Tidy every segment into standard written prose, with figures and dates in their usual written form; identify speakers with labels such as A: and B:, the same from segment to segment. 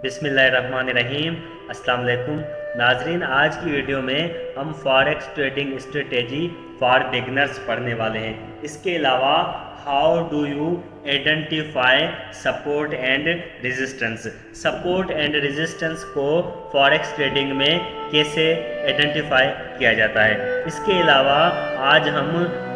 A: बिस्मिल्लाहिर्रहमानिर्रहीम। अस्सलाम वालेकुम नाजरीन, आज की वीडियो में हम forex trading strategy for beginners पढ़ने वाले हैं। इसके अलावा how do you identify support and resistance, support and resistance को फॉरेक्स ट्रेडिंग में कैसे आइडेंटिफाई किया जाता है। इसके अलावा आज हम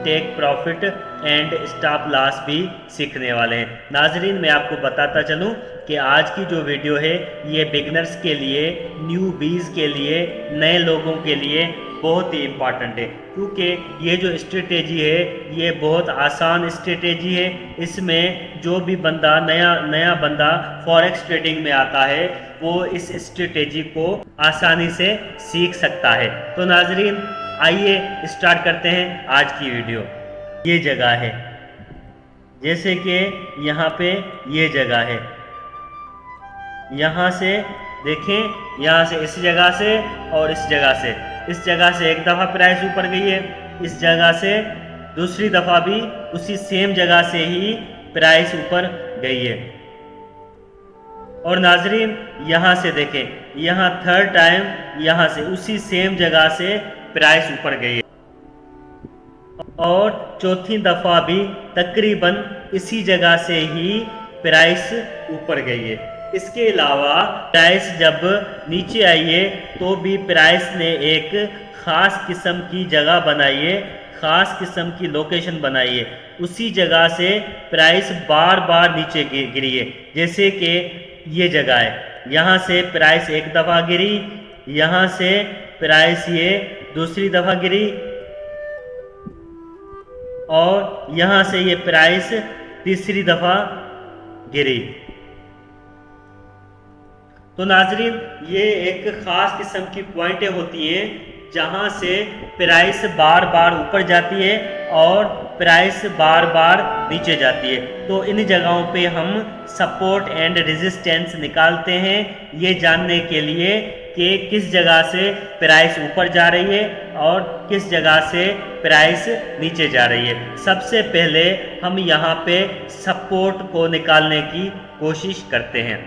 A: take profit and stop loss भी सीखने वाले हैं। नाजरीन, मैं आपको बताता चलूं कि आज की जो वीडियो है ये बिगनर्स के लिए, न्यू बीज के लिए, नए लोगों के लिए बहुत ही इम्पॉर्टेंट है, क्योंकि ये जो स्ट्रेटेजी है ये बहुत आसान स्ट्रेटेजी है। इसमें जो भी बंदा नया बंदा फॉरेक्स ट्रेडिंग में आता है वो इस स्ट्रेटेजी को आसानी से सीख सकता है। तो नाजरीन, आइए स्टार्ट करते हैं आज की वीडियो। ये जगह है, जैसे कि यहाँ पे ये जगह है, यहाँ से देखें, यहाँ से इस जगह से और इस जगह से एक दफ़ा प्राइस ऊपर गई है, इस जगह से दूसरी दफ़ा भी उसी सेम जगह से ही प्राइस ऊपर गई है। और नाजरीन यहाँ से देखें, यहाँ थर्ड टाइम यहाँ से उसी सेम जगह से प्राइस ऊपर गई है और चौथी दफ़ा भी तकरीबन इसी जगह से ही प्राइस ऊपर गई है। इसके अलावा प्राइस जब नीचे आई है तो भी प्राइस ने एक ख़ास किस्म की जगह बनाई है, ख़ास किस्म की लोकेशन बनाई है। उसी जगह से प्राइस बार बार नीचे गिरी है। जैसे कि ये जगह है, यहाँ से प्राइस एक दफ़ा गिरी, यहाँ से प्राइस ये दूसरी दफ़ा गिरी और यहाँ से ये प्राइस तीसरी दफ़ा गिरी। तो नाजरीन, ये एक ख़ास किस्म की पॉइंटें होती हैं जहाँ से प्राइस बार बार ऊपर जाती है और प्राइस बार बार नीचे जाती है। तो इन जगहों पे हम सपोर्ट एंड रेजिस्टेंस निकालते हैं, ये जानने के लिए कि किस जगह से प्राइस ऊपर जा रही है और किस जगह से प्राइस नीचे जा रही है। सबसे पहले हम यहाँ पे सपोर्ट को निकालने की कोशिश करते हैं।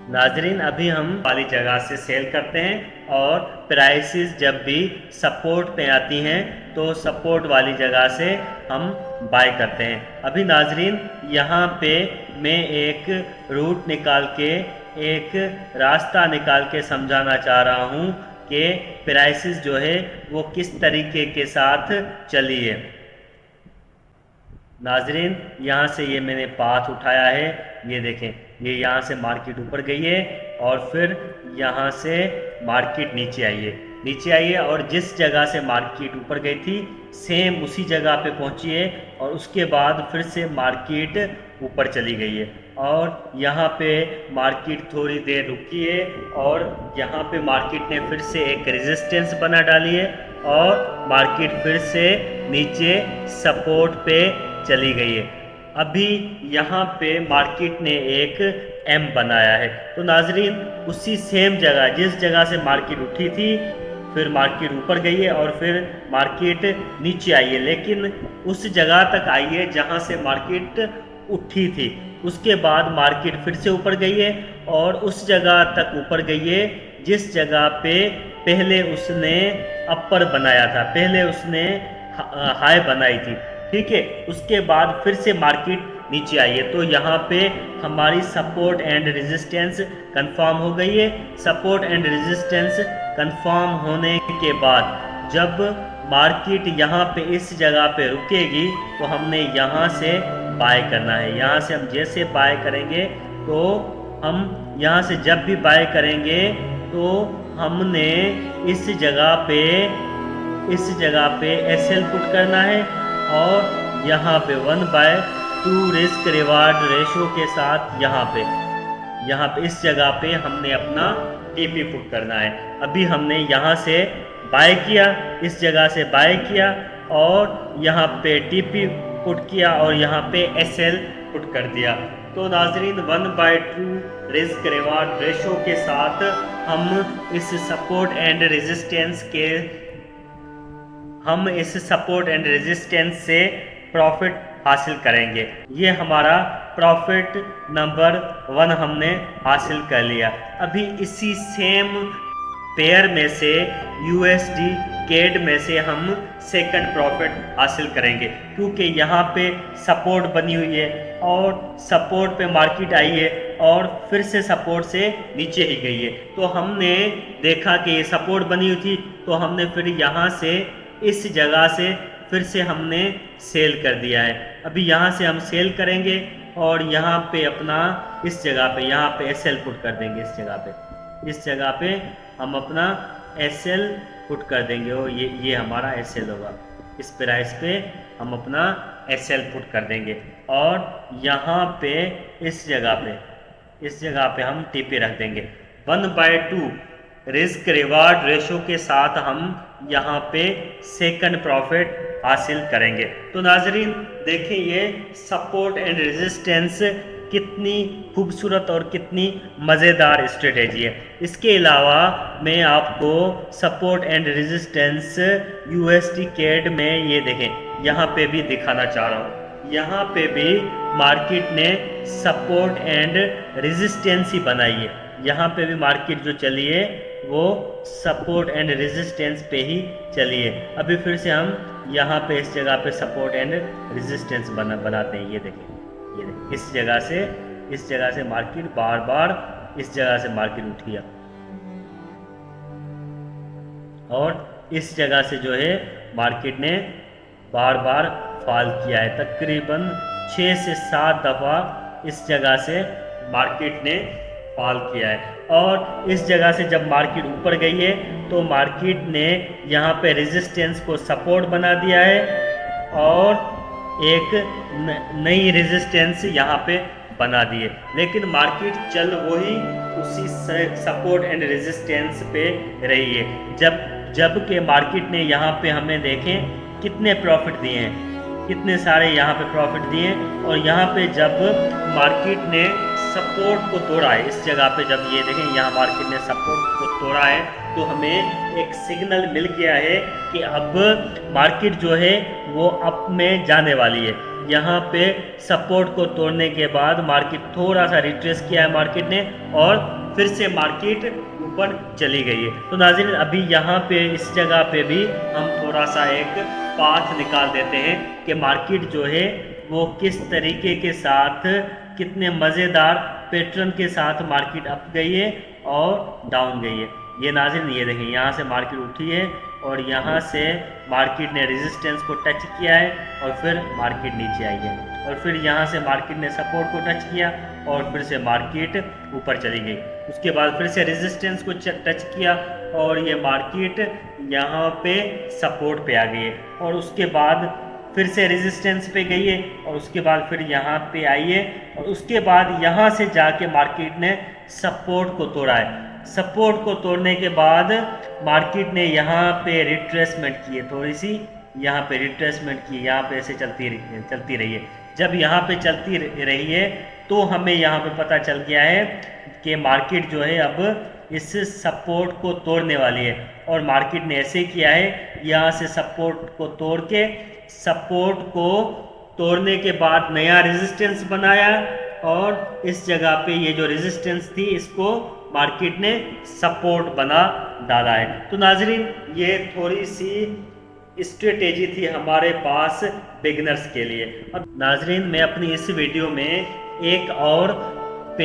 A: नाजरीन, अभी हम वाली जगह से सेल करते हैं और प्राइसेस जब भी सपोर्ट पे आती हैं तो सपोर्ट वाली जगह से हम बाय करते हैं। अभी नाजरीन, यहाँ पे मैं एक रूट निकाल के, एक रास्ता निकाल के समझाना चाह रहा हूँ कि प्राइसेस जो है वो किस तरीके के साथ चली है। नाजरीन, यहाँ से ये मैंने पाथ उठाया है, ये देखें, ये यहाँ से मार्केट ऊपर गई है और फिर यहाँ से मार्केट नीचे आई है और जिस जगह से मार्केट ऊपर गई थी सेम उसी जगह पे पहुँची है और उसके बाद फिर से मार्केट ऊपर चली गई है और यहाँ पे मार्केट थोड़ी देर रुकी है और यहाँ पे मार्केट ने फिर से एक रेजिस्टेंस बना डाली है और मार्केट फिर से नीचे सपोर्ट पे चली गई है। अभी यहाँ पे मार्केट ने एक एम बनाया है। तो नाजरीन, उसी सेम जगह, जिस जगह से मार्केट उठी थी, फिर मार्केट ऊपर गई है और फिर मार्केट नीचे आई है, लेकिन उस जगह तक आई है जहाँ से मार्केट उठी थी। उसके बाद मार्केट फिर से ऊपर गई है और उस जगह तक ऊपर गई है जिस जगह पे पहले उसने अपर बनाया था, पहले उसने हाई बनाई थी, ठीक है। उसके बाद फिर से मार्केट नीचे आई है। तो यहाँ पे हमारी सपोर्ट एंड रेजिस्टेंस कंफर्म हो गई है। सपोर्ट एंड रेजिस्टेंस कंफर्म होने के बाद जब मार्केट यहाँ पे इस जगह पे रुकेगी तो हमने यहाँ से बाय करना है। यहाँ से हम जैसे बाय करेंगे तो हम यहाँ से जब भी बाय करेंगे तो हमने इस जगह पे एसएल पुट करना है और यहाँ पे 1/2 रिस्क रिवार्ड रेशो के साथ यहाँ पे इस जगह पे हमने अपना टीपी पुट करना है। अभी हमने यहाँ से बाय किया, इस जगह से बाय किया और यहाँ पे टीपी पुट किया और यहाँ पे एसएल पुट कर दिया। तो नाजरीन, 1/2 रिस्क रिवार्ड रेशो के साथ हम इस सपोर्ट एंड रेजिस्टेंस से प्रॉफिट हासिल करेंगे। ये हमारा प्रॉफिट नंबर 1 हमने हासिल कर लिया। अभी इसी सेम पेयर में से यूएसडी केड में से हम सेकंड प्रॉफिट हासिल करेंगे, क्योंकि यहाँ पे सपोर्ट बनी हुई है और सपोर्ट पे मार्केट आई है और फिर से सपोर्ट से नीचे ही गई है। तो हमने देखा कि ये सपोर्ट बनी हुई थी, तो हमने फिर यहाँ से इस जगह से फिर से हमने सेल कर दिया है। अभी यहाँ से हम सेल करेंगे और यहाँ पे अपना इस जगह पे यहाँ पे एसएल पुट कर देंगे। इस जगह पे हम अपना एसएल पुट कर देंगे और ये हमारा एसएल होगा। इस प्राइस पे हम अपना एसएल पुट कर देंगे और यहाँ पे इस जगह पे हम टीपी रख देंगे। 1/2 रिस्क रिवार्ड रेशो के साथ हम यहाँ पे सेकंड प्रॉफिट हासिल करेंगे। तो नाजरीन देखिए ये सपोर्ट एंड रेजिस्टेंस कितनी खूबसूरत और कितनी मज़ेदार स्ट्रेटेजी है। इसके अलावा मैं आपको support and resistance USD CAD में ये देखें यहाँ पे भी दिखाना चाह रहा हूँ। यहाँ पे भी मार्केट ने सपोर्ट एंड रेजिस्टेंस ही बनाई है। यहाँ पे भी मार्केट जो चली है वो सपोर्ट एंड रेजिस्टेंस पे ही चली है। अभी फिर से हम यहाँ पे इस जगह पे सपोर्ट एंड रेजिस्टेंस बनाते हैं। ये देखिए इस जगह से मार्केट बार बार इस जगह से मार्केट उठी है और इस जगह से जो है मार्केट ने बार बार फॉल किया है। तकरीबन 6 से 7 दफ़ा इस जगह से मार्केट ने फॉल किया है और इस जगह से जब मार्केट ऊपर गई है तो मार्केट ने यहाँ पे रेजिस्टेंस को सपोर्ट बना दिया है और एक नई रेजिस्टेंस यहाँ पे बना दी है। लेकिन मार्केट चल वही उसी सपोर्ट एंड रेजिस्टेंस पे रही है। जब के मार्केट ने यहाँ पे हमें देखें कितने प्रॉफिट दिए हैं, कितने सारे यहाँ पे प्रॉफिट दिए हैं। और यहाँ पे जब मार्केट ने सपोर्ट को तोड़ा है, इस जगह पे जब ये देखें यहाँ मार्केट ने सपोर्ट को तोड़ा है तो हमें एक सिग्नल मिल गया है कि अब मार्केट जो है वो अप में जाने वाली है। यहाँ पे सपोर्ट को तोड़ने के बाद मार्केट थोड़ा सा रिट्रेस किया है मार्केट ने और फिर से मार्केट ऊपर चली गई है। तो नाज़रीन अभी यहाँ पे इस जगह पे भी हम थोड़ा सा एक पाथ निकाल देते हैं कि मार्केट जो है वो किस तरीके के साथ कितने मज़ेदार पैटर्न के साथ मार्केट अप गई है और डाउन गई है। ये नाज़रीन ये देखें यहाँ से मार्केट उठी है और यहाँ से मार्केट ने रेजिस्टेंस को टच किया है और फिर मार्केट नीचे आई है और फिर यहाँ से मार्केट ने सपोर्ट को टच किया और फिर से मार्केट ऊपर चली गई। उसके बाद फिर से रेजिस्टेंस को टच किया और ये मार्केट यहाँ पे सपोर्ट पे आ गई है और उसके बाद फिर से रेजिस्टेंस पे गई है और उसके बाद फिर यहाँ पे आई है और उसके बाद यहाँ से जाके मार्केट ने सपोर्ट को तोड़ा है। सपोर्ट को तोड़ने के बाद मार्केट ने यहाँ पे रिट्रेसमेंट की है, थोड़ी सी यहाँ पे रिट्रेसमेंट की, यहाँ पे ऐसे चलती रही है। जब यहाँ पे चलती रही है तो हमें यहाँ पे पता चल गया है कि मार्केट जो है अब इस सपोर्ट को तोड़ने वाली है और मार्केट ने ऐसे किया है, यहाँ से सपोर्ट को तोड़ के सपोर्ट को तोड़ने के बाद नया रेजिस्टेंस बनाया और इस जगह पे ये जो रेजिस्टेंस थी इसको मार्केट ने सपोर्ट बना डाला है। तो नाजरीन ये थोड़ी सी स्ट्रेटेजी थी हमारे पास बिगिनर्स के लिए। अब नाजरीन मैं अपनी इस वीडियो में एक और